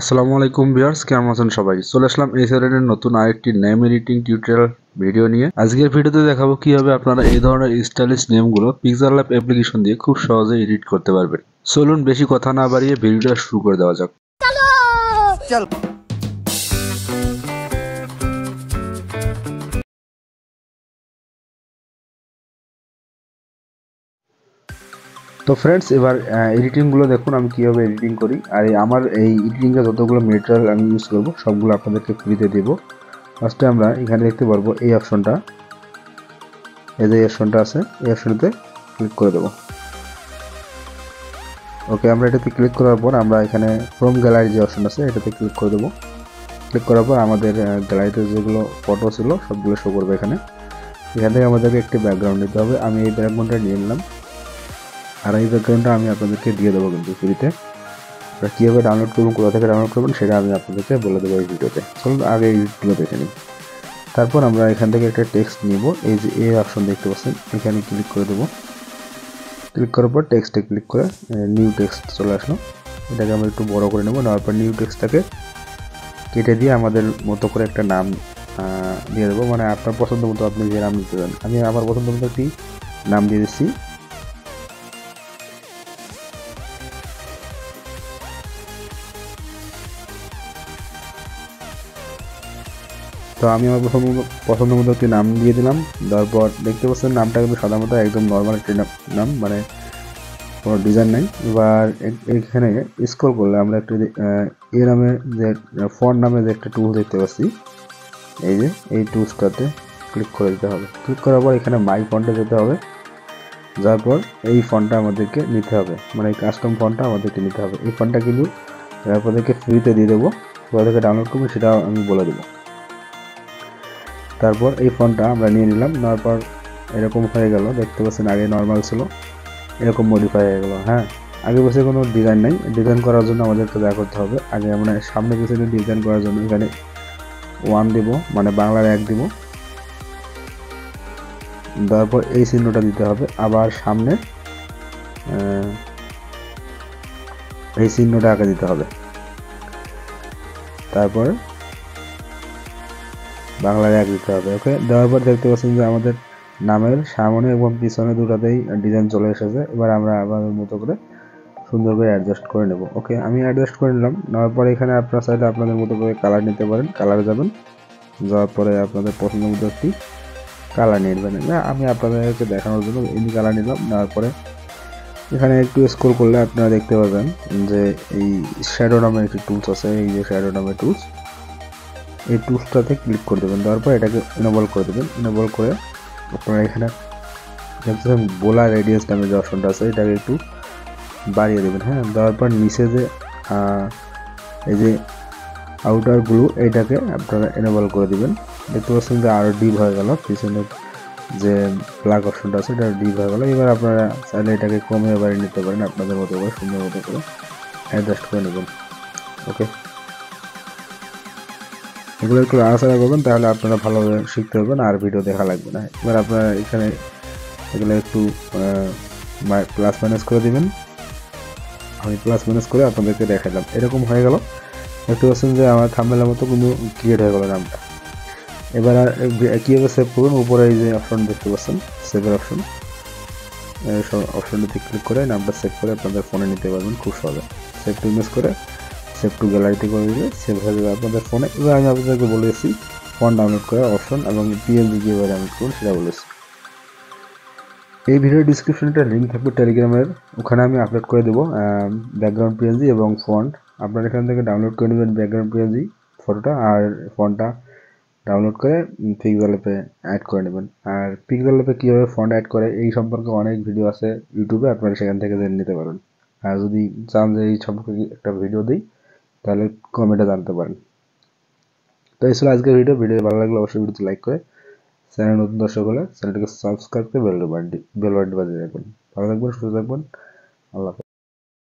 আসসালামু আলাইকুম ভিউয়ার্স, কেমন আছেন সবাই? চলে আসলাম এই চ্যানেলের নতুন আরেকটি নেম এডিটিং টিউটোরিয়াল ভিডিও নিয়ে। আজকের ভিডিওতে দেখাবো কিভাবে আপনারা এই ধরনের স্টাইলিশ নেমগুলো পিক্সেল ল্যাব অ্যাপ্লিকেশন দিয়ে খুব সহজে এডিট করতে পারবেন। চলুন বেশি কথা না বাড়িয়ে ভিডিওটা শুরু করে দেওয়া যাক। তো ফ্রেন্ডস, এবার এডিটিংগুলো দেখুন আমি কীভাবে এডিটিং করি। আর আমার এই এডিটিংয়ে যতগুলো মেটেরিয়াল আমি ইউজ করব সবগুলো আপনাদেরকে ফ্রিতে দেবো। ফার্স্টে আমরা এখানে দেখতে পারবো এই অপশনটা, এই যে অপশনটা আছে, এই অপশনটাতে ক্লিক করে দেবো। ওকে, আমরা এটাতে ক্লিক করার পর আমরা এখানে ফ্রম গ্যালারি যে অপশন আছে এটাতে ক্লিক করে দেবো। ক্লিক করার পর আমাদের গ্যালারিতে যেগুলো ফটো ছিল সবগুলো শো করবে এখানে। এখান থেকে আমাদেরকে একটি ব্যাকগ্রাউন্ড নিতে হবে। আমি এই ব্যাকগ্রাউন্ডটা নিয়ে নিলাম, আর এই ব্যাকগ্রাউন্ডটা আমি আপনাদেরকে দিয়ে দেবো কিন্তু ফ্রিতে। কীভাবে ডাউনলোড করবেন, কোথা থেকে ডাউনলোড করবেন সেটা আমি আপনাদেরকে বলে দেবো এই ভিডিওতে। চলুন আগে এই ভিডিও দেখে নিই। তারপর আমরা এখান থেকে একটা টেক্সট নিব। এই যে এই অপশন দেখতে পাচ্ছেন, এখানে ক্লিক করে দেবো। ক্লিক করার পর টেক্সটে ক্লিক করে নিউ টেক্সট চলে আসলো। এটাকে আমরা একটু বড় করে নেব। নেওয়ার পর নিউ টেক্সটটাকে কেটে দিয়ে আমাদের মতো করে একটা নাম দিয়ে দেবো, মানে আপনার পছন্দ মতো আপনি যে নাম দিতে চান। আমি আমার পছন্দ মতো একটি নাম দিয়ে দিচ্ছি। তো আমি আমার পছন্দ মতো একটি নাম দিয়ে দিলাম। তারপর দেখতে পাচ্ছেন নামটা কিন্তু সাধারণত একদম নর্মাল একটি নাম, মানে কোনো ডিজাইন নাই। এবার এখানে স্ক্রল করলে আমরা একটি এ নামে যে ফন্ট নামে যে একটা টুল দেখতে পাচ্ছি, এই যে এই টুলসটাতে ক্লিক করে দিতে হবে। ক্লিক করার পর এখানে মাই ফন্টে যেতে হবে। যার পর এই ফন্টটা আমাদেরকে নিতে হবে, মানে এই কাস্টম ফন্টটা আমাদেরকে নিতে হবে। এই ফন্টটা কিন্তু আপনাদেরকে ফ্রিতে দিয়ে দেবো, কোথা থেকে ডাউনলোড করবো সেটাও আমি বলে দেবো। তারপর এই ফন্টটা আমরা নিয়ে নিলাম। নেওয়ার পর এরকম হয়ে গেল, দেখতে পাচ্ছেন আগে নর্মাল ছিল, এরকম মডিফাই হয়ে গেলো। হ্যাঁ, আগে বসে কোনো ডিজাইন নাই। ডিজাইন করার জন্য আমাদেরকে যা করতে হবে, আগে আমরা সামনে পিছনে ডিজাইন করার জন্য এখানে 1 দিব, মানে বাংলার 1 দিব। তারপর এই চিহ্নটা দিতে হবে, আবার সামনে এই চিহ্নটা আগে দিতে হবে। তারপর বাংলার 1 দিতে হবে। ওকে, দেওয়ার পর দেখতে পাচ্ছেন যে আমাদের নামের সামনে এবং পিছনে দুটাতেই ডিজাইন চলে এসেছে। এবার আমরা আমাদের মতো করে সুন্দর করে অ্যাডজাস্ট করে নেব। ওকে, আমি অ্যাডজাস্ট করে নিলাম। নেওয়ার পরে এখানে আপনারা চাইলে আপনাদের মতো করে কালার নিতে পারেন। কালারে যাবেন, যাওয়ার পরে আপনাদের পছন্দ মতো একটি কালার নিয়ে নেবেন। আমি আপনাদেরকে দেখানোর জন্য এমনি কালার নিলাম। নেওয়ার পরে এখানে একটু স্ক্রল করলে আপনারা দেখতে পাবেন যে এই শ্যাডো নামের একটি টুলস আছে। এই যে শ্যাডো নামের টুলস, এই টুলসটাতে ক্লিক করে দেবেন। দেওয়ার পর এটাকে ইনেবল করে দেবেন। ইনেবল করে আপনারা এখানে দেখতেছেন বোলা রেডিয়াস নামে যে অপশনটা আছে এটাকে একটু বাড়িয়ে দেবেন। হ্যাঁ, দেওয়ার পর নিচে যে এই যে আউটার গ্লু এইটাকে আপনারা এনেবল করে দিবেন। দেখতে পাচ্ছেন যে আরও ডিপ হয়ে গেল, পিছনের যে ব্ল্যাক অপশনটা আছে এটা ডিপ হয়ে গেল। এবার আপনারা চাইলে এটাকে কমিয়ে বাড়িয়ে নিতে পারেন, আপনাদের মতো করে সুন্দর মতো করে অ্যাডজাস্ট করে নেবেন। ওকে, এগুলো একটু আলোচনা করবেন, তাহলে আপনারা ভালোভাবে শিখতে পারবেন আর ভিডিও দেখা লাগবে না। এবার আপনারা এখানে এগুলো একটু প্লাস মাইনাস করে দিবেন। আমি প্লাস মাইনাস করে আপনাদেরকে দেখালাম, এরকম হয়ে গেল। দেখতে পাচ্ছেন যে আমার থাম্বনেলের মতো কিন্তু ক্রিয়েট হয়ে গেল নামটা। এবার কীভাবে সেভ করবেন, উপরে এই যে অপশন দেখতে পাচ্ছেন সেভের অপশন, সব অপশনটিতে ক্লিক করে নামটা সেভ করে আপনাদের ফোনে নিতে পারবেন খুব সহজে। সেভ টু ইমেজ করে সেভ টু গ্যালারিতে করে দিলে সেভ হয়ে যাবে আপনাদের ফোনে। এবার আমি আপনাদেরকে বলেছি ফোন ডাউনলোড করার অপশন এবং পিএনজি কীভাবে ডাউনলোড করুন সেটা বলেছি। এই ভিডিওর ডিসক্রিপশনে একটা লিঙ্ক থাকবে টেলিগ্রামের, ওখানে আমি আপলোড করে দেবো ব্যাকগ্রাউন্ড পিএনজি এবং ফন্ট। আপনারা এখান থেকে ডাউনলোড করে নেবেন ব্যাকগ্রাউন্ড পিএনজি ফটোটা, আর ফন্টটা ডাউনলোড করে পিক্সেল ল্যাবে অ্যাড করে নেবেন। আর পিক্সেল ল্যাবে কীভাবে ফন্ট অ্যাড করে এই সম্পর্কে অনেক ভিডিও আছে ইউটিউবে, আপনারা সেখান থেকে জেনে নিতে পারেন। আর যদি চান যে এই সম্পর্কে একটা ভিডিও দিই তাহলে কমেন্টে জানতে পারেন। তো এই ছিল আজকের ভিডিও। ভালো লাগলে অবশ্যই ভিডিওতে লাইক করে, চ্যানেল নতুন দর্শক হলে চ্যানেলটিকে সাবস্ক্রাইব করে বেল বাটনটি বাজিয়ে রাখবেন। ভালো থাকবেন, সুস্থ থাকবেন, আল্লাহ হাফেজ।